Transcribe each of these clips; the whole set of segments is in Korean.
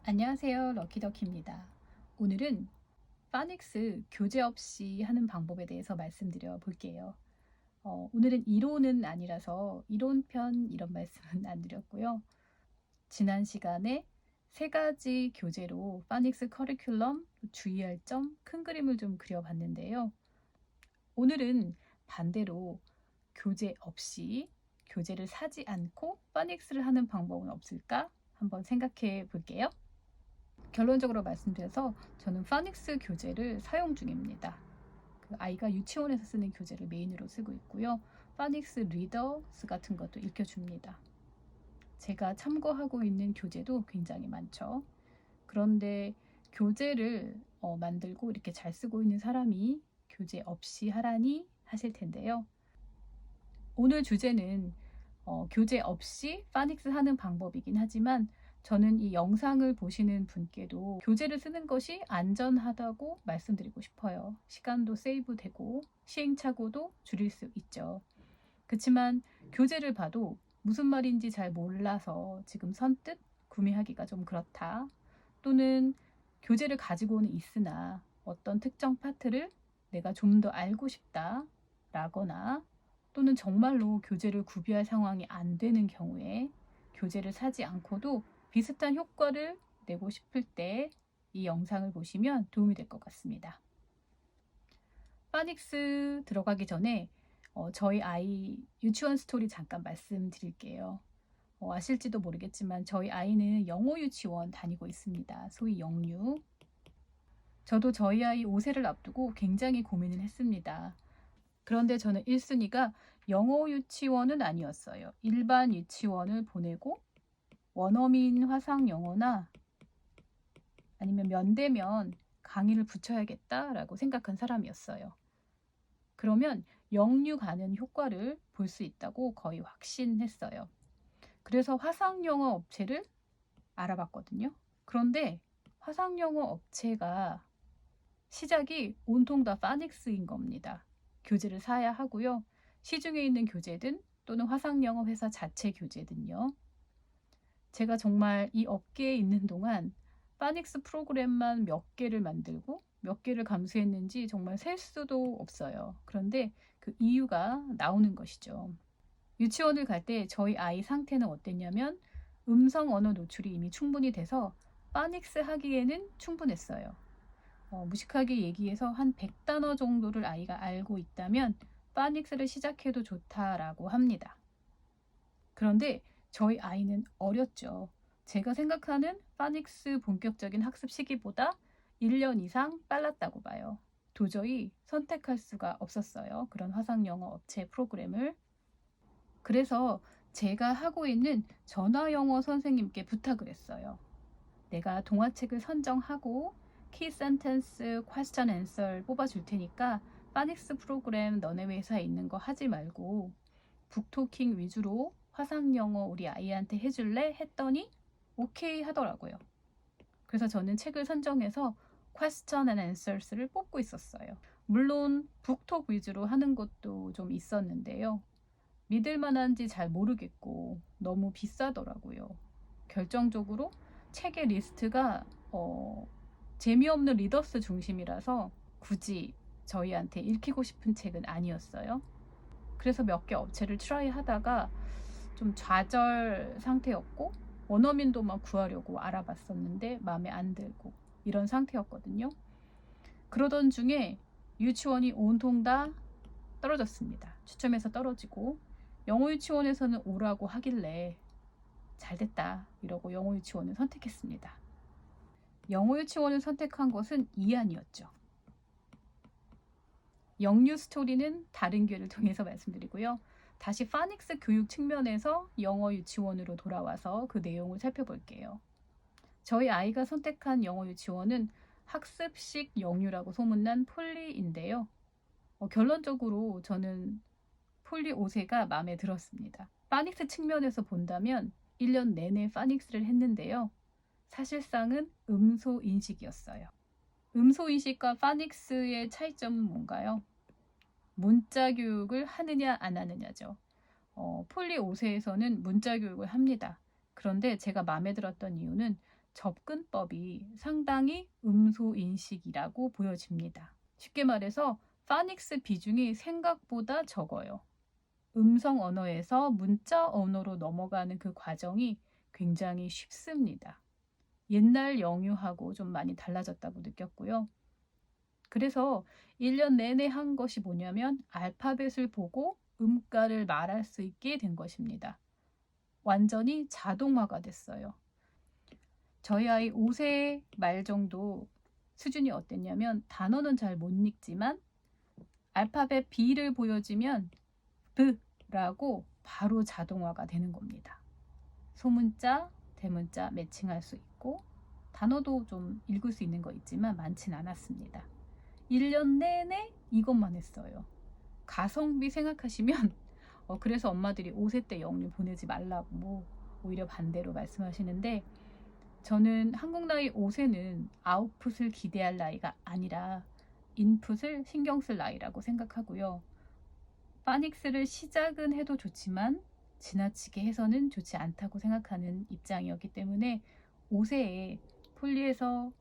안녕하세요. 럭키더키입니다. 오늘은 파닉스 교재 없이 하는 방법에 대해서 말씀드려 볼게요. 오늘은 이론은 아니라서 이론편 이런 말씀은 안 드렸고요. 지난 시간에 세 가지 교재로 파닉스 커리큘럼 주의할 점, 큰 그림을 좀 그려봤는데요. 오늘은 반대로 교재 없이 교재를 사지 않고 파닉스를 하는 방법은 없을까? 한번 생각해 볼게요. 결론적으로 말씀드려서 저는 파닉스 교재를 사용 중입니다. 아이가 유치원에서 쓰는 교재를 메인으로 쓰고 있고요. 파닉스 리더스 같은 것도 읽혀줍니다. 제가 참고하고 있는 교재도 굉장히 많죠. 그런데 교재를 만들고 이렇게 잘 쓰고 있는 사람이 교재 없이 하라니 하실 텐데요. 오늘 주제는 교재 없이 파닉스 하는 방법이긴 하지만 저는 이 영상을 보시는 분께도 교재를 쓰는 것이 안전하다고 말씀드리고 싶어요. 시간도 세이브 되고 시행착오도 줄일 수 있죠. 그렇지만 교재를 봐도 무슨 말인지 잘 몰라서 지금 선뜻 구매하기가 좀 그렇다. 또는 교재를 가지고는 있으나 어떤 특정 파트를 내가 좀 더 알고 싶다 라거나 또는 정말로 교재를 구비할 상황이 안 되는 경우에 교재를 사지 않고도 비슷한 효과를 내고 싶을 때 이 영상을 보시면 도움이 될 것 같습니다. 파닉스 들어가기 전에 저희 아이 유치원 스토리 잠깐 말씀드릴게요. 아실지도 모르겠지만 저희 아이는 영어 유치원 다니고 있습니다. 소위 영유. 저도 저희 아이 5세를 앞두고 굉장히 고민을 했습니다. 그런데 저는 1순위가 영어 유치원은 아니었어요. 일반 유치원을 보내고 원어민 화상 영어나 아니면 면대면 강의를 붙여야겠다라고 생각한 사람이었어요. 그러면 영유 가는 효과를 볼 수 있다고 거의 확신했어요. 그래서 화상 영어 업체를 알아봤거든요. 그런데 화상 영어 업체가 시작이 온통 다 파닉스인 겁니다. 교재를 사야 하고요. 시중에 있는 교재든 또는 화상 영어 회사 자체 교재든요. 제가 정말 이 업계에 있는 동안 파닉스 프로그램만 몇 개를 만들고 몇 개를 감수했는지 정말 셀 수도 없어요. 그런데 그 이유가 나오는 것이죠. 유치원을 갈 때 저희 아이 상태는 어땠냐면 음성 언어 노출이 이미 충분히 돼서 파닉스 하기에는 충분했어요. 무식하게 얘기해서 한 100단어 정도를 아이가 알고 있다면 파닉스를 시작해도 좋다라고 합니다. 그런데 저희 아이는 어렸죠. 제가 생각하는 파닉스 본격적인 학습 시기보다 1년 이상 빨랐다고 봐요. 도저히 선택할 수가 없었어요. 그런 화상 영어 업체 프로그램을. 그래서 제가 하고 있는 전화 영어 선생님께 부탁을 했어요. 내가 동화책을 선정하고 키 센텐스, 퀘스천 앤서를 뽑아줄 테니까 파닉스 프로그램 너네 회사에 있는 거 하지 말고 북토킹 위주로 화상 영어 우리 아이한테 해줄래? 했더니 오케이 하더라고요. 그래서 저는 책을 선정해서 Question and Answers를 뽑고 있었어요. 물론 북톡 위주로 하는 것도 좀 있었는데요. 믿을 만한지 잘 모르겠고 너무 비싸더라고요. 결정적으로 책의 리스트가 재미없는 리더스 중심이라서 굳이 저희한테 읽히고 싶은 책은 아니었어요. 그래서 몇 개 업체를 트라이 하다가 좀 좌절 상태였고 원어민도 막 구하려고 알아봤었는데 마음에 안 들고 이런 상태였거든요. 그러던 중에 유치원이 온통 다 떨어졌습니다. 추첨해서 떨어지고 영어 유치원에서는 오라고 하길래 잘됐다 이러고 영어 유치원을 선택했습니다. 영어 유치원을 선택한 것은 이안이었죠. 영유 스토리는 다른 기회를 통해서 말씀드리고요. 다시 파닉스 교육 측면에서 영어 유치원으로 돌아와서 그 내용을 살펴볼게요. 저희 아이가 선택한 영어 유치원은 학습식 영유라고 소문난 폴리인데요. 결론적으로 저는 폴리 5세가 마음에 들었습니다. 파닉스 측면에서 본다면 1년 내내 파닉스를 했는데요. 사실상은 음소 인식이었어요. 음소 인식과 파닉스의 차이점은 뭔가요? 문자 교육을 하느냐 안 하느냐죠. 폴리 5세에서는 문자 교육을 합니다. 그런데 제가 마음에 들었던 이유는 접근법이 상당히 음소인식이라고 보여집니다. 쉽게 말해서 파닉스 비중이 생각보다 적어요. 음성 언어에서 문자 언어로 넘어가는 그 과정이 굉장히 쉽습니다. 옛날 영유하고 좀 많이 달라졌다고 느꼈고요. 그래서 1년 내내 한 것이 뭐냐면 알파벳을 보고 음가를 말할 수 있게 된 것입니다. 완전히 자동화가 됐어요. 저희 아이 5세 말 정도 수준이 어땠냐면 단어는 잘 못 읽지만 알파벳 B를 보여주면 B라고 바로 자동화가 되는 겁니다. 소문자, 대문자 매칭할 수 있고 단어도 좀 읽을 수 있는 거 있지만 많진 않았습니다. 1년 내내 이것만 했어요. 가성비 생각하시면 그래서 엄마들이 5세 때 영유 보내지 말라고 오히려 반대로 말씀하시는데 저는 한국 나이 5세는 아웃풋을 기대할 나이가 아니라 인풋을 신경 쓸 나이라고 생각하고요. 파닉스를 시작은 해도 좋지만 지나치게 해서는 좋지 않다고 생각하는 입장이었기 때문에 5세에 폴리에서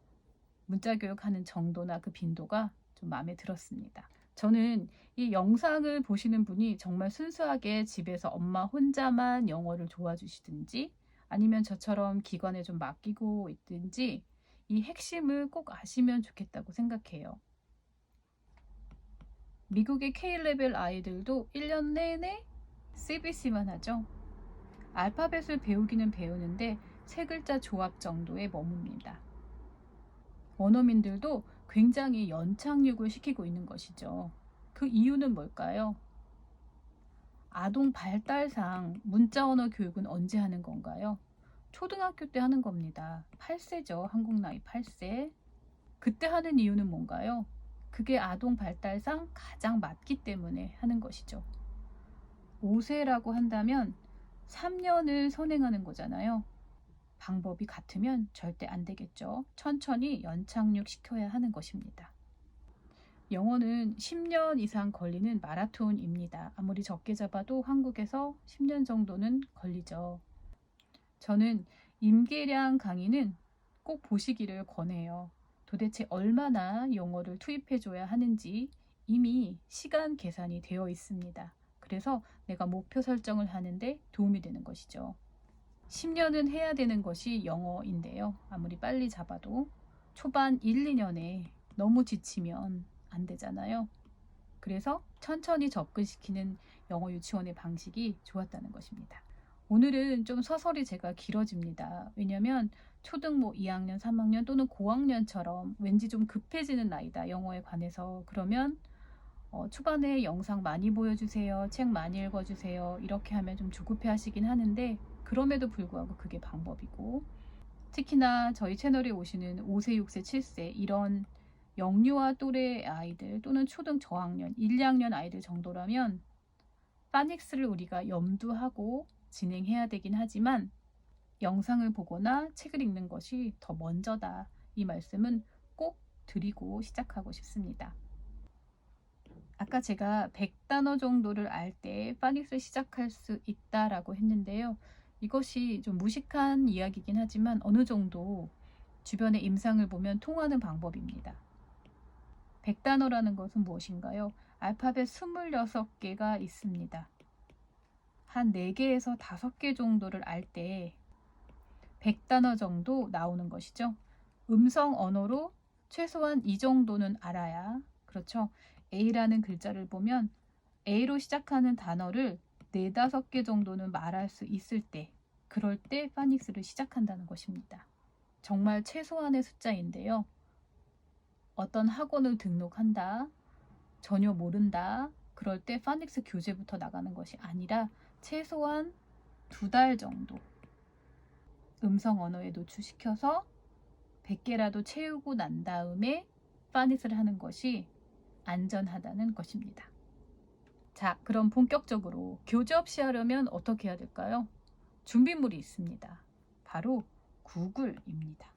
문자 교육하는 정도나 그 빈도가 좀 마음에 들었습니다. 저는 이 영상을 보시는 분이 정말 순수하게 집에서 엄마 혼자만 영어를 도와주시든지 아니면 저처럼 기관에 좀 맡기고 있든지 이 핵심을 꼭 아시면 좋겠다고 생각해요. 미국의 K-레벨 아이들도 1년 내내 CBC만 하죠. 알파벳을 배우기는 배우는데 세 글자 조합 정도에 머뭅니다. 원어민들도 굉장히 연착륙을 시키고 있는 것이죠. 그 이유는 뭘까요? 아동 발달상 문자 언어 교육은 언제 하는 건가요? 초등학교 때 하는 겁니다. 8세죠. 한국 나이 8세. 그때 하는 이유는 뭔가요? 그게 아동 발달상 가장 맞기 때문에 하는 것이죠. 5세라고 한다면 3년을 선행하는 거잖아요. 방법이 같으면 절대 안 되겠죠. 천천히 연착륙 시켜야 하는 것입니다. 영어는 10년 이상 걸리는 마라톤입니다. 아무리 적게 잡아도 한국에서 10년 정도는 걸리죠. 저는 임계량 강의는 꼭 보시기를 권해요. 도대체 얼마나 영어를 투입해줘야 하는지 이미 시간 계산이 되어 있습니다. 그래서 내가 목표 설정을 하는데 도움이 되는 것이죠. 10년은 해야 되는 것이 영어인데요. 아무리 빨리 잡아도 초반 1, 2년에 너무 지치면 안 되잖아요. 그래서 천천히 접근시키는 영어 유치원의 방식이 좋았다는 것입니다. 오늘은 좀 서설이 제가 길어집니다. 왜냐하면 초등 2학년, 3학년 또는 고학년처럼 왠지 좀 급해지는 나이다. 영어에 관해서. 그러면 초반에 영상 많이 보여주세요. 책 많이 읽어주세요. 이렇게 하면 좀 조급해 하시긴 하는데 그럼에도 불구하고 그게 방법이고 특히나 저희 채널에 오시는 5세, 6세, 7세 이런 영유아 또래 아이들 또는 초등 저학년, 1, 2학년 아이들 정도라면 파닉스를 우리가 염두하고 진행해야 되긴 하지만 영상을 보거나 책을 읽는 것이 더 먼저다. 이 말씀은 꼭 드리고 시작하고 싶습니다. 아까 제가 100단어 정도를 알 때 파닉스를 시작할 수 있다라고 했는데요. 이것이 좀 무식한 이야기이긴 하지만 어느 정도 주변의 임상을 보면 통하는 방법입니다. 100단어라는 것은 무엇인가요? 알파벳 26개가 있습니다. 한 4개에서 5개 정도를 알 때 100단어 정도 나오는 것이죠. 음성 언어로 최소한 이 정도는 알아야, 그렇죠? A라는 글자를 보면 A로 시작하는 단어를 4, 5개 정도는 말할 수 있을 때, 그럴 때 파닉스를 시작한다는 것입니다. 정말 최소한의 숫자인데요. 어떤 학원을 등록한다, 전혀 모른다, 그럴 때 파닉스 교재부터 나가는 것이 아니라 최소한 2달 정도 음성 언어에 노출시켜서 100개라도 채우고 난 다음에 파닉스를 하는 것이 안전하다는 것입니다. 자, 그럼 본격적으로 교재 없이 하려면 어떻게 해야 될까요? 준비물이 있습니다. 바로 구글입니다.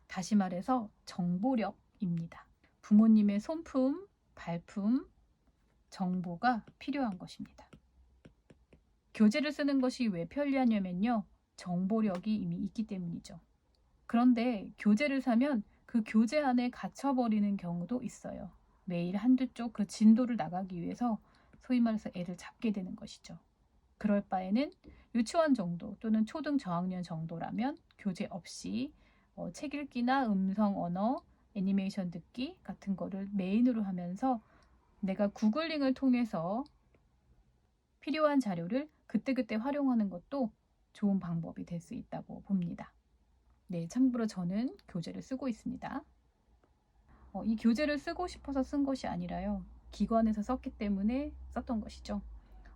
다시 말해서 정보력입니다. 부모님의 손품, 발품, 정보가 필요한 것입니다. 교재를 쓰는 것이 왜 편리하냐면요. 정보력이 이미 있기 때문이죠. 그런데 교재를 사면 그 교재 안에 갇혀버리는 경우도 있어요. 매일 한두 쪽 그 진도를 나가기 위해서 소위 말해서 애를 잡게 되는 것이죠. 그럴 바에는 유치원 정도 또는 초등 저학년 정도라면 교재 없이 책 읽기나 음성 언어, 애니메이션 듣기 같은 거를 메인으로 하면서 내가 구글링을 통해서 필요한 자료를 그때그때 활용하는 것도 좋은 방법이 될 수 있다고 봅니다. 네, 참고로 저는 교재를 쓰고 있습니다. 이 교재를 쓰고 싶어서 쓴 것이 아니라요. 기관에서 썼기 때문에 썼던 것이죠.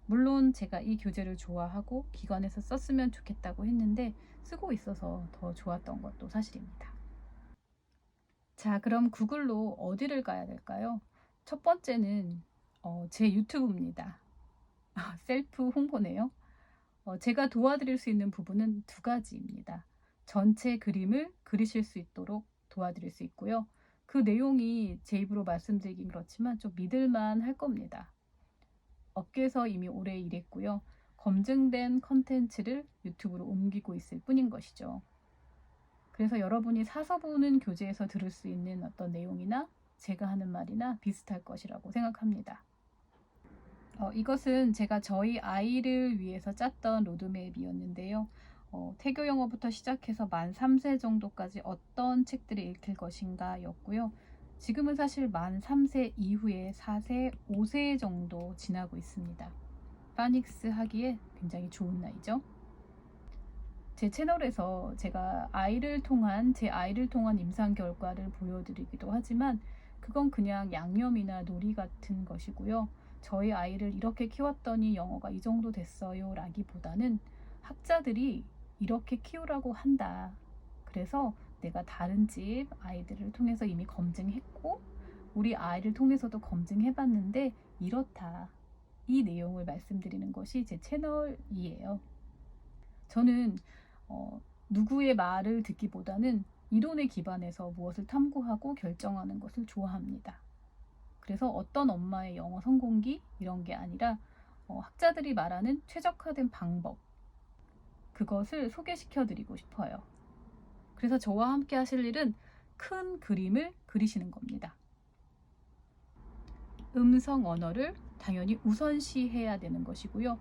물론 제가 이 교재를 좋아하고 기관에서 썼으면 좋겠다고 했는데 쓰고 있어서 더 좋았던 것도 사실입니다. 자, 그럼 구글로 어디를 가야 될까요? 첫 번째는 제 유튜브입니다. 셀프 홍보네요. 제가 도와드릴 수 있는 부분은 두 가지입니다. 전체 그림을 그리실 수 있도록 도와드릴 수 있고요. 그 내용이 제 입으로 말씀드리긴 그렇지만 좀 믿을만 할 겁니다. 업계에서 이미 오래 일했고요. 검증된 컨텐츠를 유튜브로 옮기고 있을 뿐인 것이죠. 그래서 여러분이 사서 보는 교재에서 들을 수 있는 어떤 내용이나 제가 하는 말이나 비슷할 것이라고 생각합니다. 이것은 제가 저희 아이를 위해서 짰던 로드맵이었는데요. 태교 영어부터 시작해서 만 3세 정도까지 어떤 책들을 읽힐 것인가 였고요. 지금은 사실 만 3세 이후에 4세, 5세 정도 지나고 있습니다. 파닉스 하기에 굉장히 좋은 나이죠. 제 채널에서 제가 제 아이를 통한 임상 결과를 보여드리기도 하지만 그건 그냥 양념이나 놀이 같은 것이고요. 저희 아이를 이렇게 키웠더니 영어가 이 정도 됐어요 라기보다는 학자들이 이렇게 키우라고 한다. 그래서 내가 다른 집 아이들을 통해서 이미 검증했고 우리 아이를 통해서도 검증해봤는데 이렇다. 이 내용을 말씀드리는 것이 제 채널이에요. 저는 누구의 말을 듣기보다는 이론에 기반해서 무엇을 탐구하고 결정하는 것을 좋아합니다. 그래서 어떤 엄마의 영어 성공기 이런 게 아니라 학자들이 말하는 최적화된 방법 그것을 소개시켜 드리고 싶어요. 그래서 저와 함께 하실 일은 큰 그림을 그리시는 겁니다. 음성 언어를 당연히 우선시해야 되는 것이고요.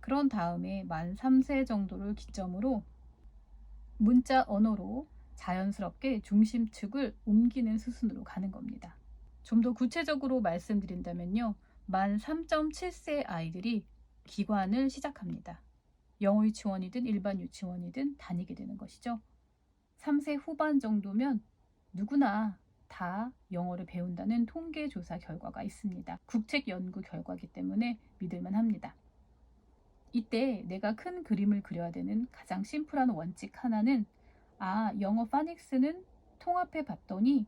그런 다음에 만 3세 정도를 기점으로 문자 언어로 자연스럽게 중심축을 옮기는 수순으로 가는 겁니다. 좀 더 구체적으로 말씀드린다면요. 만 3.7세 아이들이 기관을 시작합니다. 영어 유치원이든 일반 유치원이든 다니게 되는 것이죠. 3세 후반 정도면 누구나 다 영어를 배운다는 통계조사 결과가 있습니다. 국책 연구 결과이기 때문에 믿을만 합니다. 이때 내가 큰 그림을 그려야 되는 가장 심플한 원칙 하나는 영어 파닉스는 통합해 봤더니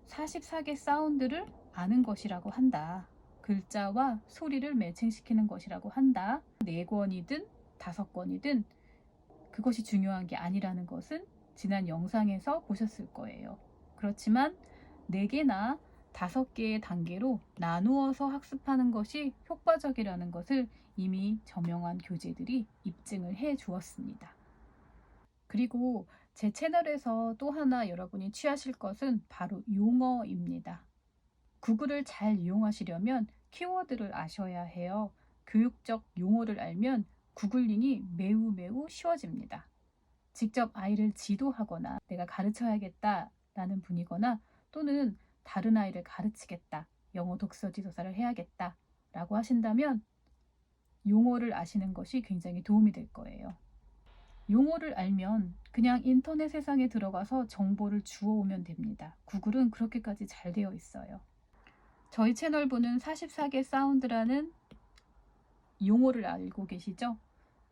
44개 사운드를 아는 것이라고 한다. 글자와 소리를 매칭시키는 것이라고 한다. 4권이든 5권이든 그것이 중요한 게 아니라는 것은 지난 영상에서 보셨을 거예요. 그렇지만 4개나 5개의 단계로 나누어서 학습하는 것이 효과적이라는 것을 이미 저명한 교재들이 입증을 해 주었습니다. 그리고 제 채널에서 또 하나 여러분이 취하실 것은 바로 용어입니다. 구글을 잘 이용하시려면 키워드를 아셔야 해요. 교육적 용어를 알면 구글링이 매우 쉬워집니다. 직접 아이를 지도하거나 내가 가르쳐야겠다라는 분이거나 또는 다른 아이를 가르치겠다, 영어 독서 지도사를 해야겠다 라고 하신다면 용어를 아시는 것이 굉장히 도움이 될 거예요. 용어를 알면 그냥 인터넷 세상에 들어가서 정보를 주워오면 됩니다. 구글은 그렇게까지 잘 되어 있어요. 저희 채널 분은 44개 사운드라는 용어를 알고 계시죠?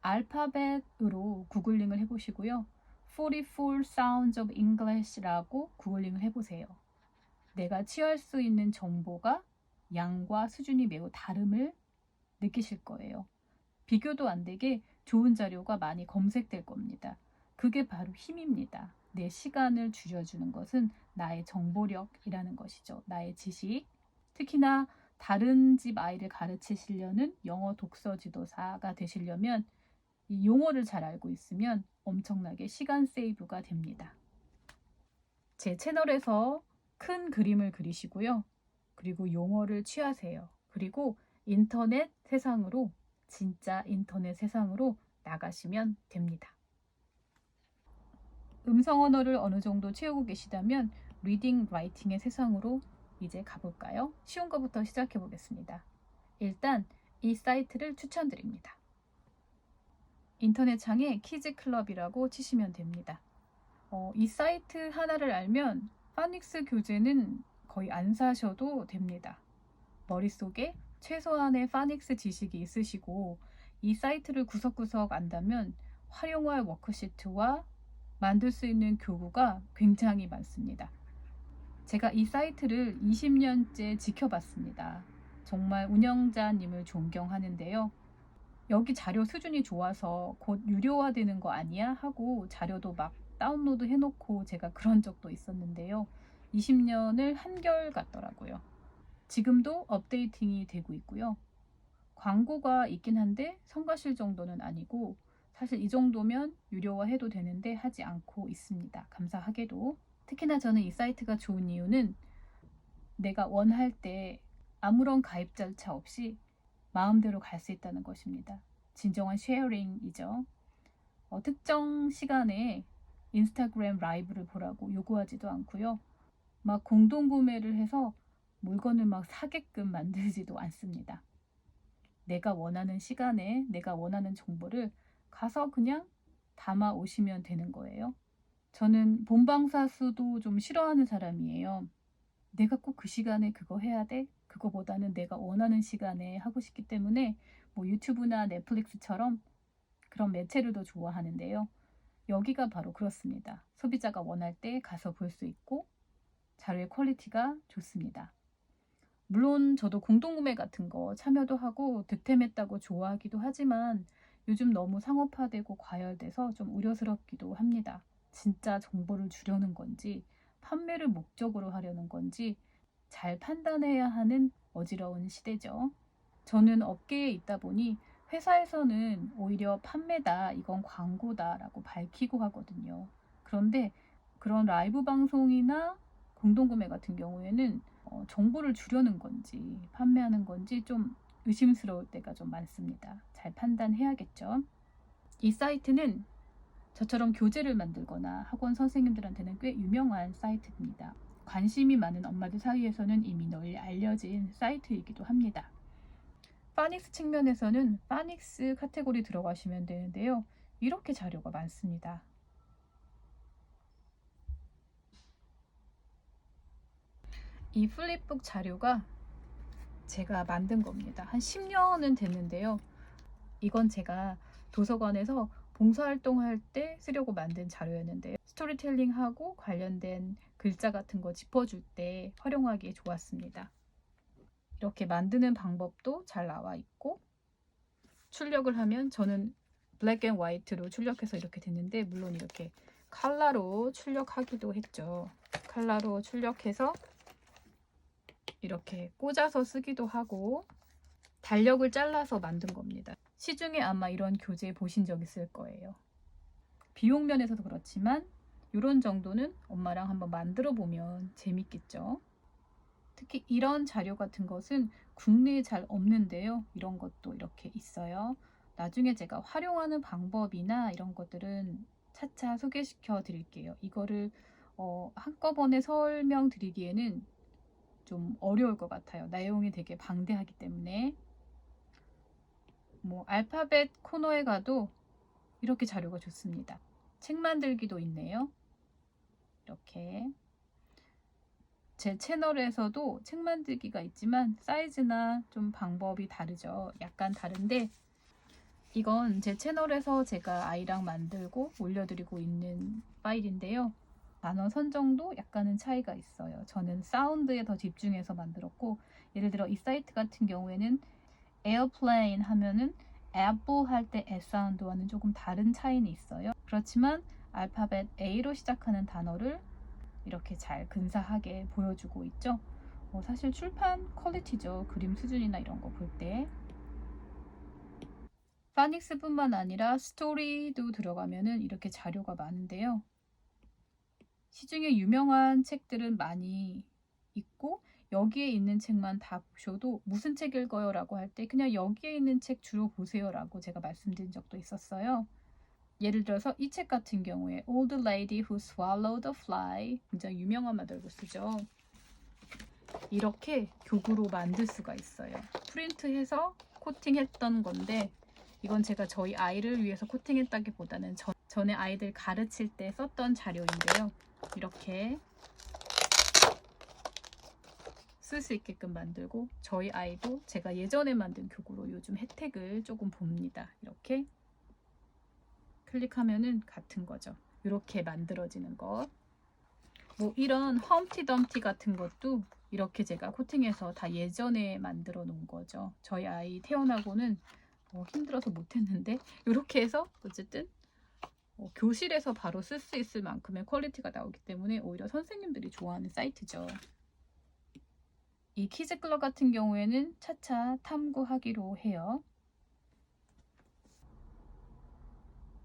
알파벳으로 구글링을 해보시고요. 44 Sounds of English라고 구글링을 해보세요. 내가 취할 수 있는 정보가 양과 수준이 매우 다름을 느끼실 거예요. 비교도 안 되게 좋은 자료가 많이 검색될 겁니다. 그게 바로 힘입니다. 내 시간을 줄여주는 것은 나의 정보력이라는 것이죠. 나의 지식. 특히나 다른 집 아이를 가르치시려는 영어 독서 지도사가 되시려면 이 용어를 잘 알고 있으면 엄청나게 시간 세이브가 됩니다. 제 채널에서 큰 그림을 그리시고요. 그리고 용어를 취하세요. 그리고 인터넷 세상으로, 진짜 인터넷 세상으로 나가시면 됩니다. 음성 언어를 어느 정도 채우고 계시다면 리딩, 라이팅의 세상으로 이제 가볼까요? 쉬운 것부터 시작해 보겠습니다. 일단 이 사이트를 추천드립니다. 인터넷 창에 키즈클럽이라고 치시면 됩니다. 이 사이트 하나를 알면 파닉스 교재는 거의 안 사셔도 됩니다. 머릿속에 최소한의 파닉스 지식이 있으시고 이 사이트를 구석구석 안다면 활용할 워크시트와 만들 수 있는 교구가 굉장히 많습니다. 제가 이 사이트를 20년째 지켜봤습니다. 정말 운영자님을 존경하는데요. 여기 자료 수준이 좋아서 곧 유료화되는 거 아니야? 하고 자료도 막 다운로드 해놓고 제가 그런 적도 있었는데요. 20년을 한결 같더라고요. 지금도 업데이팅이 되고 있고요. 광고가 있긴 한데 성가실 정도는 아니고 사실 이 정도면 유료화해도 되는데 하지 않고 있습니다. 감사하게도. 특히나 저는 이 사이트가 좋은 이유는 내가 원할 때 아무런 가입 절차 없이 마음대로 갈 수 있다는 것입니다. 진정한 쉐어링이죠. 특정 시간에 인스타그램 라이브를 보라고 요구하지도 않고요. 막 공동구매를 해서 물건을 막 사게끔 만들지도 않습니다. 내가 원하는 시간에 내가 원하는 정보를 가서 그냥 담아 오시면 되는 거예요. 저는 본방사수도 좀 싫어하는 사람이에요. 내가 꼭 그 시간에 그거 해야 돼? 그거보다는 내가 원하는 시간에 하고 싶기 때문에 뭐 유튜브나 넷플릭스처럼 그런 매체를 더 좋아하는데요. 여기가 바로 그렇습니다. 소비자가 원할 때 가서 볼 수 있고 자료의 퀄리티가 좋습니다. 물론 저도 공동구매 같은 거 참여도 하고 득템했다고 좋아하기도 하지만 요즘 너무 상업화되고 과열돼서 좀 우려스럽기도 합니다. 진짜 정보를 주려는 건지 판매를 목적으로 하려는 건지 잘 판단해야 하는 어지러운 시대죠. 저는 업계에 있다 보니 회사에서는 오히려 판매다, 이건 광고다 라고 밝히고 하거든요. 그런데 그런 라이브 방송이나 공동구매 같은 경우에는 정보를 주려는 건지 판매하는 건지 좀 의심스러울 때가 좀 많습니다. 잘 판단해야겠죠. 이 사이트는 저처럼 교재를 만들거나 학원 선생님들한테는 꽤 유명한 사이트입니다. 관심이 많은 엄마들 사이에서는 이미 널리 알려진 사이트이기도 합니다. 파닉스 측면에서는 파닉스 카테고리 들어가시면 되는데요. 이렇게 자료가 많습니다. 이 플립북 자료가 제가 만든 겁니다. 한 10년은 됐는데요. 이건 제가 도서관에서 봉사활동할 때 쓰려고 만든 자료였는데요. 스토리텔링하고 관련된 글자 같은 거 짚어줄 때 활용하기에 좋았습니다. 이렇게 만드는 방법도 잘 나와 있고 출력을 하면 저는 블랙 앤 화이트로 출력해서 이렇게 됐는데 물론 이렇게 컬러로 출력하기도 했죠. 컬러로 출력해서 이렇게 꽂아서 쓰기도 하고 달력을 잘라서 만든 겁니다. 시중에 아마 이런 교재 보신 적 있을 거예요. 비용 면에서도 그렇지만 이런 정도는 엄마랑 한번 만들어 보면 재밌겠죠. 특히 이런 자료 같은 것은 국내에 잘 없는데요. 이런 것도 이렇게 있어요. 나중에 제가 활용하는 방법이나 이런 것들은 차차 소개시켜 드릴게요. 이거를 한꺼번에 설명드리기에는 좀 어려울 것 같아요. 내용이 되게 방대하기 때문에. 뭐 알파벳 코너에 가도 이렇게 자료가 좋습니다. 책 만들기도 있네요. 이렇게 제 채널에서도 책 만들기가 있지만 사이즈나 좀 방법이 다르죠. 약간 다른데 이건 제 채널에서 제가 아이랑 만들고 올려드리고 있는 파일인데요. 단어 선정도 약간은 차이가 있어요. 저는 사운드에 더 집중해서 만들었고 예를 들어 이 사이트 같은 경우에는 에어플레인 하면은 애플 할 때 애 사운드와는 조금 다른 차이는 있어요. 그렇지만 알파벳 A로 시작하는 단어를 이렇게 잘 근사하게 보여주고 있죠. 사실 출판 퀄리티죠. 그림 수준이나 이런 거 볼 때. 파닉스뿐만 아니라 스토리도 들어가면은 이렇게 자료가 많은데요. 시중에 유명한 책들은 많이 있고 여기에 있는 책만 다 보셔도 무슨 책 읽어요? 라고 할 때 그냥 여기에 있는 책 주로 보세요 라고 제가 말씀드린 적도 있었어요. 예를 들어서 이 책 같은 경우에 Old Lady Who Swallowed a Fly, 굉장히 유명한 만들고 쓰죠. 이렇게 교구로 만들 수가 있어요. 프린트해서 코팅했던 건데 이건 제가 저희 아이를 위해서 코팅했다기보다는 전에 아이들 가르칠 때 썼던 자료인데요. 이렇게 쓸 수 있게끔 만들고 저희 아이도 제가 예전에 만든 교구로 요즘 혜택을 조금 봅니다. 이렇게 클릭하면은 같은 거죠. 이렇게 만들어지는 것. 뭐 이런 험티덤티 같은 것도 이렇게 제가 코팅해서 다 예전에 만들어 놓은 거죠. 저희 아이 태어나고는 힘들어서 못했는데 이렇게 해서 어쨌든 교실에서 바로 쓸 수 있을 만큼의 퀄리티가 나오기 때문에 오히려 선생님들이 좋아하는 사이트죠. 이 키즈클럽 같은 경우에는 차차 탐구하기로 해요.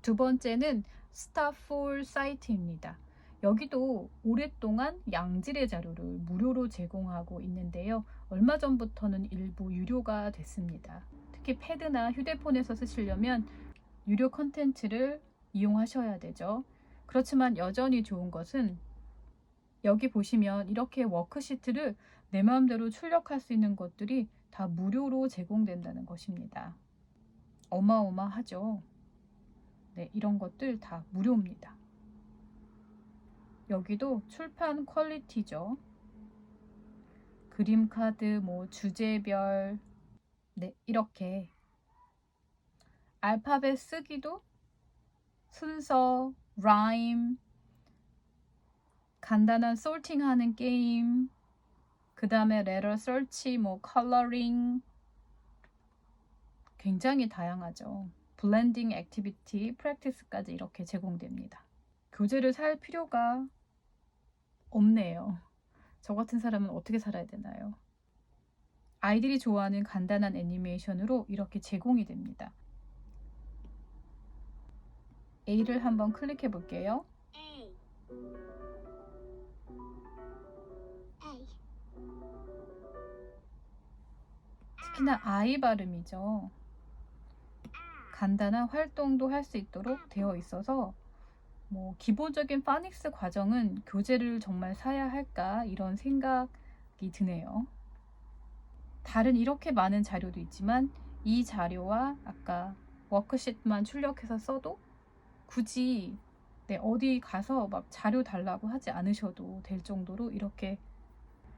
두 번째는 스타폴 사이트입니다. 여기도 오랫동안 양질의 자료를 무료로 제공하고 있는데요. 얼마 전부터는 일부 유료가 됐습니다. 특히 패드나 휴대폰에서 쓰시려면 유료 컨텐츠를 이용하셔야 되죠. 그렇지만 여전히 좋은 것은 여기 보시면 이렇게 워크시트를 내 마음대로 출력할 수 있는 것들이 다 무료로 제공된다는 것입니다. 어마어마하죠. 네, 이런 것들 다 무료입니다. 여기도 출판 퀄리티죠. 그림 카드, 뭐 주제별, 네, 이렇게 알파벳 쓰기도 순서, 라임, 간단한 솔팅하는 게임, 그 다음에 레터 서치, 뭐 컬러링, 굉장히 다양하죠. 블렌딩 액티비티, 프랙티스까지 이렇게 제공됩니다. 교재를 살 필요가 없네요. 저 같은 사람은 어떻게 살아야 되나요? 아이들이 좋아하는 간단한 애니메이션으로 이렇게 제공이 됩니다. A를 한번 클릭해 볼게요. 특히나 I 발음이죠. 간단한 활동도 할 수 있도록 되어 있어서 뭐 기본적인 파닉스 과정은 교재를 정말 사야 할까 이런 생각이 드네요. 다른 이렇게 많은 자료도 있지만 이 자료와 아까 워크시트만 출력해서 써도 굳이 어디 가서 막 자료 달라고 하지 않으셔도 될 정도로 이렇게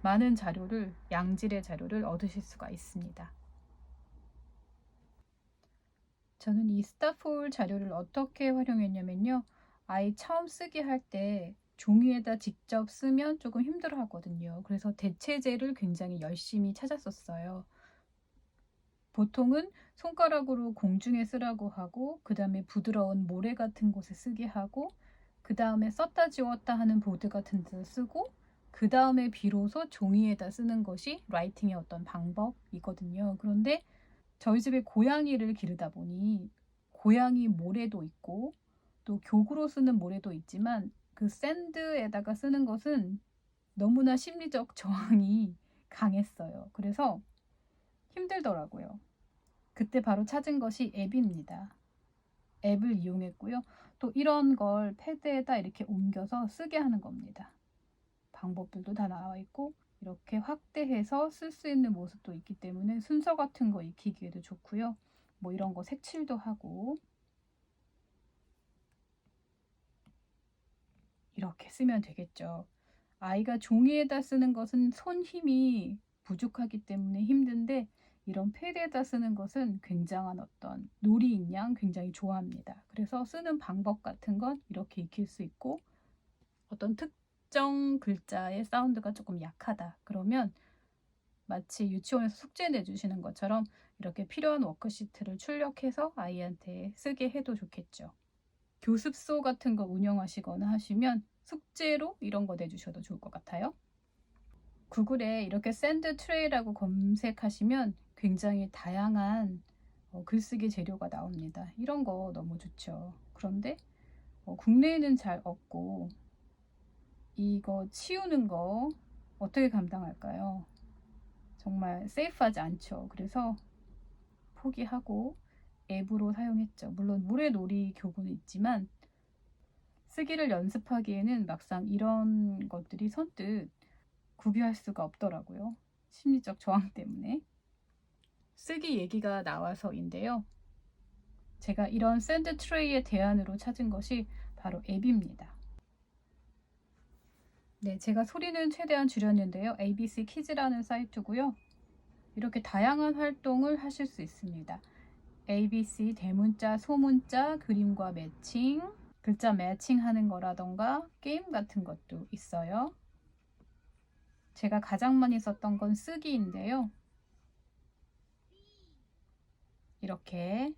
많은 자료를, 양질의 자료를 얻으실 수가 있습니다. 저는 이 스타폴 자료를 어떻게 활용했냐면요. 아이 처음 쓰기 할 때 종이에다 직접 쓰면 조금 힘들어 하거든요. 그래서 대체제를 굉장히 열심히 찾았었어요. 보통은 손가락으로 공중에 쓰라고 하고 그 다음에 부드러운 모래 같은 곳에 쓰게 하고 그 다음에 썼다 지웠다 하는 보드 같은 데서 쓰고 그 다음에 비로소 종이에다 쓰는 것이 라이팅의 어떤 방법이거든요. 그런데 저희 집에 고양이를 기르다 보니 고양이 모래도 있고 또 교구로 쓰는 모래도 있지만 그 샌드에다가 쓰는 것은 너무나 심리적 저항이 강했어요. 그래서 힘들더라고요. 그때 바로 찾은 것이 앱입니다. 앱을 이용했고요. 또 이런 걸 패드에다 이렇게 옮겨서 쓰게 하는 겁니다. 방법들도 다 나와 있고 이렇게 확대해서 쓸 수 있는 모습도 있기 때문에 순서 같은 거 익히기에도 좋고요. 뭐 이런 거 색칠도 하고 이렇게 쓰면 되겠죠. 아이가 종이에다 쓰는 것은 손 힘이 부족하기 때문에 힘든데 이런 패드에다 쓰는 것은 굉장한 어떤 놀이인 양 굉장히 좋아합니다. 그래서 쓰는 방법 같은 건 이렇게 익힐 수 있고 어떤 특정 글자의 사운드가 조금 약하다. 그러면 마치 유치원에서 숙제 내주시는 것처럼 이렇게 필요한 워크시트를 출력해서 아이한테 쓰게 해도 좋겠죠. 교습소 같은 거 운영하시거나 하시면 숙제로 이런 거 내주셔도 좋을 것 같아요. 구글에 이렇게 샌드 트레이라고 검색하시면 굉장히 다양한 글쓰기 재료가 나옵니다. 이런 거 너무 좋죠. 그런데 국내에는 잘 없고 이거 치우는 거 어떻게 감당할까요? 정말 세이프하지 않죠. 그래서 포기하고 앱으로 사용했죠. 물론 모래놀이 교구는 있지만 쓰기를 연습하기에는 막상 이런 것들이 선뜻 구비할 수가 없더라고요. 심리적 저항 때문에. 쓰기 얘기가 나와서인데요. 제가 이런 샌드 트레이의 대안으로 찾은 것이 바로 앱입니다. 네, 제가 소리는 최대한 줄였는데요. ABC 키즈라는 사이트고요. 이렇게 다양한 활동을 하실 수 있습니다. ABC 대문자, 소문자, 그림과 매칭, 글자 매칭하는 거라던가 게임 같은 것도 있어요. 제가 가장 많이 썼던 건 쓰기인데요. 이렇게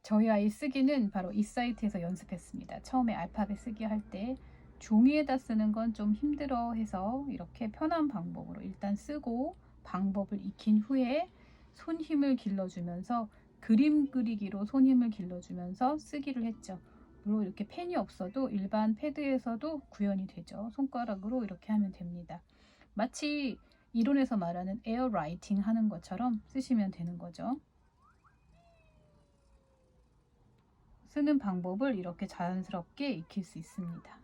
저희 아이 쓰기는 바로 이 사이트에서 연습했습니다. 처음에 알파벳 쓰기 할 때 종이에다 쓰는 건 좀 힘들어 해서 이렇게 편한 방법으로 일단 쓰고 방법을 익힌 후에 손 힘을 길러주면서 그림 그리기로 손 힘을 길러주면서 쓰기를 했죠. 물론 이렇게 펜이 없어도 일반 패드에서도 구현이 되죠. 손가락으로 이렇게 하면 됩니다. 마치 이론에서 말하는 에어 라이팅 하는 것처럼 쓰시면 되는 거죠. 쓰는 방법을 이렇게 자연스럽게 익힐 수 있습니다.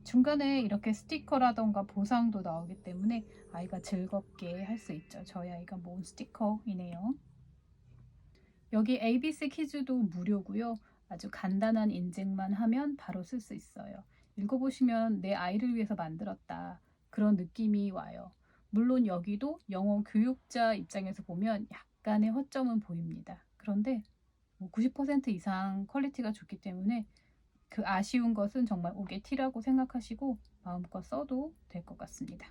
중간에 이렇게 스티커라던가 보상도 나오기 때문에 아이가 즐겁게 할 수 있죠. 저희 아이가 모은 스티커이네요. 여기 ABC 퀴즈도 무료고요. 아주 간단한 인증만 하면 바로 쓸 수 있어요. 읽어보시면 내 아이를 위해서 만들었다. 그런 느낌이 와요. 물론 여기도 영어 교육자 입장에서 보면 약간의 허점은 보입니다. 그런데 90% 이상 퀄리티가 좋기 때문에 그 아쉬운 것은 정말 옥의 티라고 생각하시고 마음껏 써도 될 것 같습니다.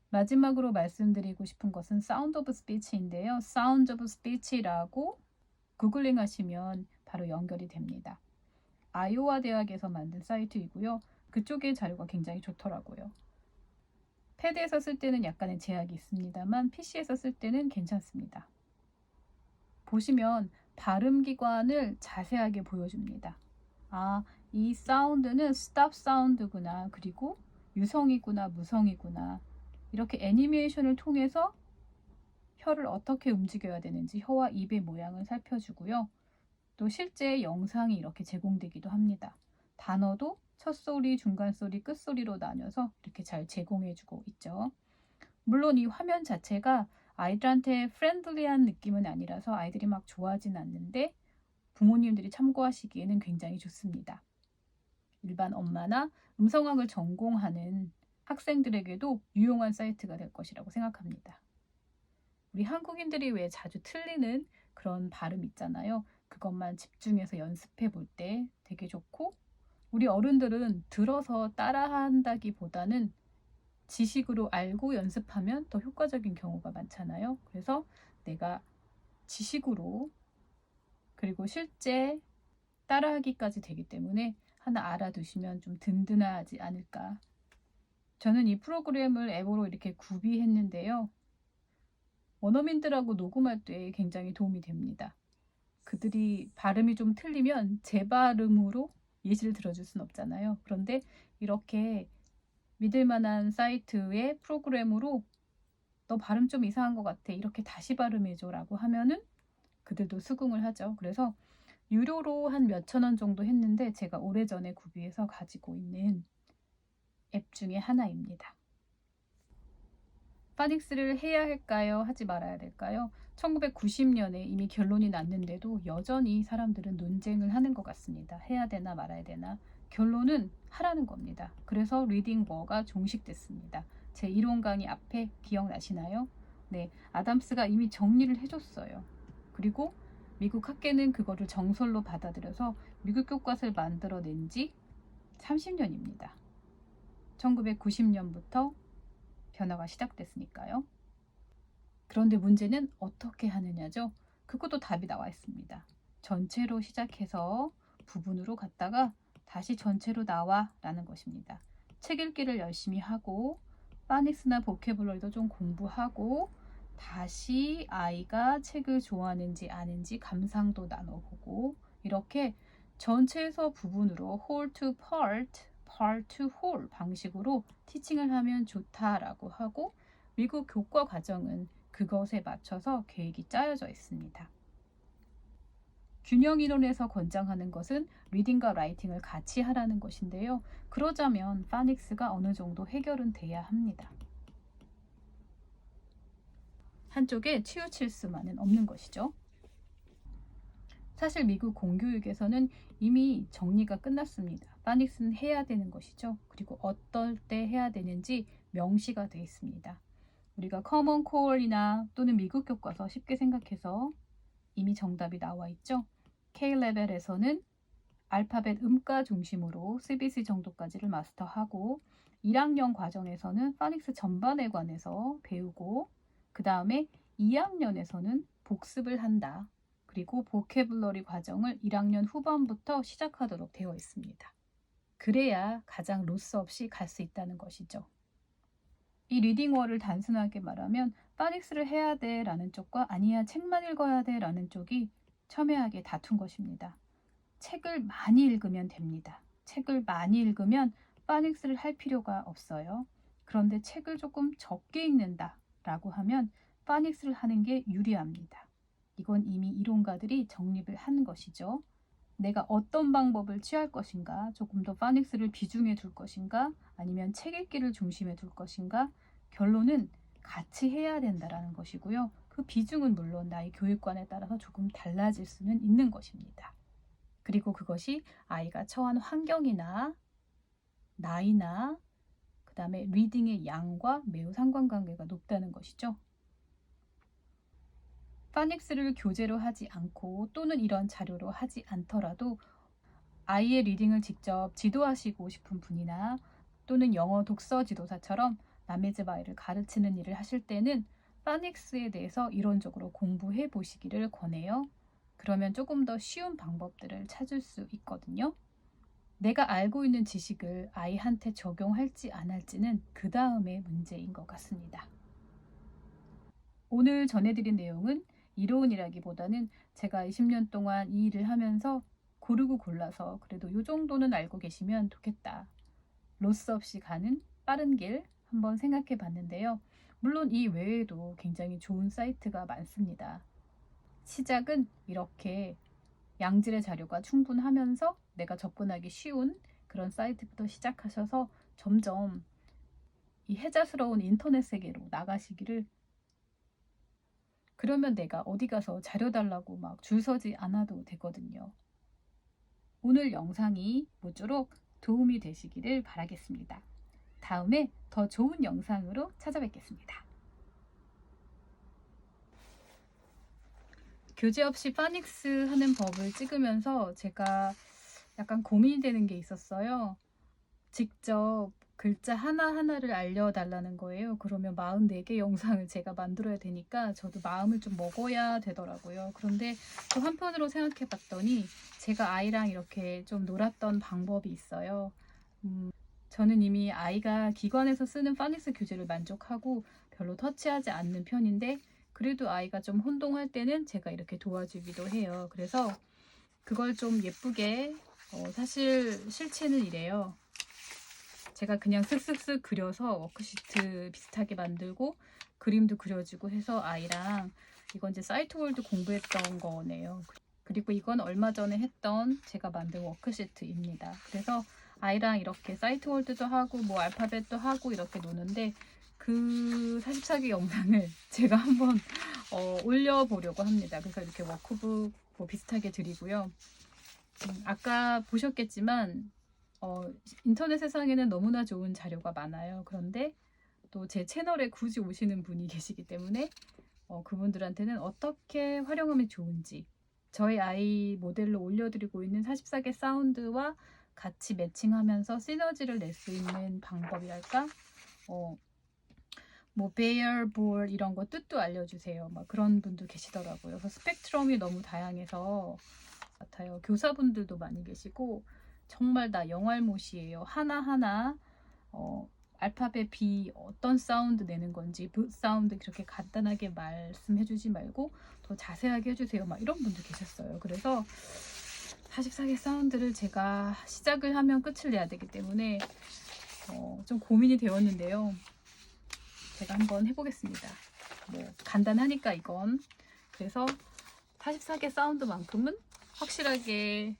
마지막으로 말씀드리고 싶은 것은 사운드 오브 스피치인데요. 사운드 오브 스피치라고 구글링 하시면 바로 연결이 됩니다. 아이오와 대학에서 만든 사이트이고요. 그쪽의 자료가 굉장히 좋더라고요. 패드에서 쓸 때는 약간의 제약이 있습니다만 PC에서 쓸 때는 괜찮습니다. 보시면 발음 기관을 자세하게 보여줍니다. 아, 이 사운드는 스탑 사운드구나. 그리고 유성이구나, 무성이구나. 이렇게 애니메이션을 통해서 혀를 어떻게 움직여야 되는지 혀와 입의 모양을 살펴주고요. 또 실제 영상이 이렇게 제공되기도 합니다. 단어도 첫소리, 중간소리, 끝소리로 나뉘어서 이렇게 잘 제공해주고 있죠. 물론 이 화면 자체가 아이들한테 프렌들리한 느낌은 아니라서 아이들이 막 좋아하진 않는데 부모님들이 참고하시기에는 굉장히 좋습니다. 일반 엄마나 음성학을 전공하는 학생들에게도 유용한 사이트가 될 것이라고 생각합니다. 우리 한국인들이 왜 자주 틀리는 그런 발음 있잖아요. 그것만 집중해서 연습해 볼 때 되게 좋고, 우리 어른들은 들어서 따라한다기보다는 지식으로 알고 연습하면 더 효과적인 경우가 많잖아요. 그래서 내가 지식으로 그리고 실제 따라하기까지 되기 때문에 하나 알아두시면 좀 든든하지 않을까. 저는 이 프로그램을 앱으로 이렇게 구비했는데요. 원어민들하고 녹음할 때 굉장히 도움이 됩니다. 그들이 발음이 좀 틀리면 제 발음으로 예시를 들어줄 순 없잖아요. 그런데 이렇게 믿을 만한 사이트의 프로그램으로 너 발음 좀 이상한 것 같아. 이렇게 다시 발음해줘 라고 하면은 그들도 수긍을 하죠. 그래서 유료로 한 몇천 원 정도 했는데 제가 오래전에 구비해서 가지고 있는 앱 중에 하나입니다. 파닉스를 해야 할까요? 하지 말아야 될까요? 1990년에 이미 결론이 났는데도 여전히 사람들은 논쟁을 하는 것 같습니다. 해야 되나 말아야 되나. 결론은 하라는 겁니다. 그래서 리딩 워가 종식됐습니다. 제 이론 강의 앞에 기억나시나요? 네, 아담스가 이미 정리를 해줬어요. 그리고 미국 학계는 그거를 정설로 받아들여서 미국 교과서를 만들어낸 지 30년입니다. 1990년부터 변화가 시작됐으니까요. 그런데 문제는 어떻게 하느냐죠. 그것도 답이 나와 있습니다. 전체로 시작해서 부분으로 갔다가 다시 전체로 나와 라는 것입니다. 책 읽기를 열심히 하고 파닉스나 보캐블러리도 좀 공부하고 다시 아이가 책을 좋아하는지 아닌지 감상도 나눠보고 이렇게 전체에서 부분으로 whole to part, part to whole 방식으로 티칭을 하면 좋다라고 하고 미국 교과 과정은 그것에 맞춰서 계획이 짜여져 있습니다. 균형 이론에서 권장하는 것은 리딩과 라이팅을 같이 하라는 것인데요. 그러자면 파닉스가 어느 정도 해결은 돼야 합니다. 한쪽에 치우칠 수만은 없는 것이죠. 사실 미국 공교육에서는 이미 정리가 끝났습니다. 파닉스는 해야 되는 것이죠. 그리고 어떨 때 해야 되는지 명시가 되어 있습니다. 우리가 커먼 코어이나 또는 미국 교과서 쉽게 생각해서 이미 정답이 나와 있죠. K-레벨에서는 알파벳 음가 중심으로 CBC 정도까지를 마스터하고 1학년 과정에서는 파닉스 전반에 관해서 배우고 그 다음에 2학년에서는 복습을 한다. 그리고 보캐블러리 과정을 1학년 후반부터 시작하도록 되어 있습니다. 그래야 가장 로스 없이 갈 수 있다는 것이죠. 이 리딩어를 단순하게 말하면 파닉스를 해야 돼 라는 쪽과 아니야 책만 읽어야 돼 라는 쪽이 첨예하게 다툰 것입니다. 책을 많이 읽으면 됩니다. 책을 많이 읽으면 파닉스를 할 필요가 없어요. 그런데 책을 조금 적게 읽는다 라고 하면 파닉스를 하는 게 유리합니다. 이건 이미 이론가들이 정립을 한 것이죠. 내가 어떤 방법을 취할 것인가, 조금 더 파닉스를 비중에 둘 것인가, 아니면 책 읽기를 중심에 둘 것인가, 결론은 같이 해야 된다라는 것이고요. 그 비중은 물론 나의 교육관에 따라서 조금 달라질 수는 있는 것입니다. 그리고 그것이 아이가 처한 환경이나 나이나 그 다음에 리딩의 양과 매우 상관관계가 높다는 것이죠. 파닉스를 교재로 하지 않고 또는 이런 자료로 하지 않더라도 아이의 리딩을 직접 지도하시고 싶은 분이나 또는 영어 독서 지도사처럼 남의 집 아이를 가르치는 일을 하실 때는 파닉스에 대해서 이론적으로 공부해 보시기를 권해요. 그러면 조금 더 쉬운 방법들을 찾을 수 있거든요. 내가 알고 있는 지식을 아이한테 적용할지 안 할지는 그 다음의 문제인 것 같습니다. 오늘 전해드린 내용은 이론이라기보다는 제가 20년 동안 이 일을 하면서 고르고 골라서 그래도 이 정도는 알고 계시면 좋겠다. 로스 없이 가는 빠른 길 한번 생각해 봤는데요. 물론 이 외에도 굉장히 좋은 사이트가 많습니다. 시작은 이렇게 양질의 자료가 충분하면서 내가 접근하기 쉬운 그런 사이트부터 시작하셔서 점점 이 혜자스러운 인터넷 세계로 나가시기를. 그러면 내가 어디 가서 자료 달라고 막 줄 서지 않아도 되거든요. 오늘 영상이 모쪼록 도움이 되시기를 바라겠습니다. 다음에 더 좋은 영상으로 찾아뵙겠습니다. 교재 없이 파닉스 하는 법을 찍으면서 제가 약간 고민이 되는 게 있었어요. 직접 글자 하나하나를 알려달라는 거예요. 그러면 44개 영상을 제가 만들어야 되니까 저도 마음을 좀 먹어야 되더라고요. 그런데 또 한편으로 생각해 봤더니 제가 아이랑 이렇게 좀 놀았던 방법이 있어요. 저는 이미 아이가 기관에서 쓰는 파닉스 교재를 만족하고 별로 터치하지 않는 편인데 그래도 아이가 좀 혼동할 때는 제가 이렇게 도와주기도 해요. 그래서 그걸 좀 예쁘게 사실 실체는 이래요. 제가 그냥 슥슥슥 그려서 워크시트 비슷하게 만들고 그림도 그려주고 해서 아이랑 이건 이제 사이트월드 공부했던 거네요. 그리고 이건 얼마 전에 했던 제가 만든 워크시트입니다. 그래서 아이랑 이렇게 사이트월드도 하고 뭐 알파벳도 하고 이렇게 노는데 그 44개 영상을 제가 한번 올려보려고 합니다. 그래서 이렇게 워크북 뭐 비슷하게 드리고요. 아까 보셨겠지만 인터넷 세상에는 너무나 좋은 자료가 많아요. 그런데 또 제 채널에 굳이 오시는 분이 계시기 때문에 그분들한테는 어떻게 활용하면 좋은지 저희 아이 모델로 올려드리고 있는 44개 사운드와 같이 매칭하면서 시너지를 낼 수 있는 방법이랄까? 뭐 bearable 이런 거 뜻도 알려주세요. 막 그런 분도 계시더라고요. 그래서 스펙트럼이 너무 다양해서 같아요. 교사분들도 많이 계시고 정말 다 영알못이에요. 하나하나 알파벳 B 어떤 사운드 내는 건지 브 사운드 그렇게 간단하게 말씀해주지 말고 더 자세하게 해주세요. 막 이런 분도 계셨어요. 그래서 44개 사운드를 제가 시작을 하면 끝을 내야 되기 때문에 좀 고민이 되었는데요. 제가 한번 해보겠습니다. 뭐 간단하니까 이건. 그래서 44개 사운드만큼은 확실하게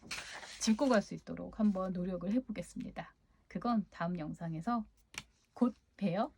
짚고 갈 수 있도록 한번 노력을 해보겠습니다. 그건 다음 영상에서 곧 봬요.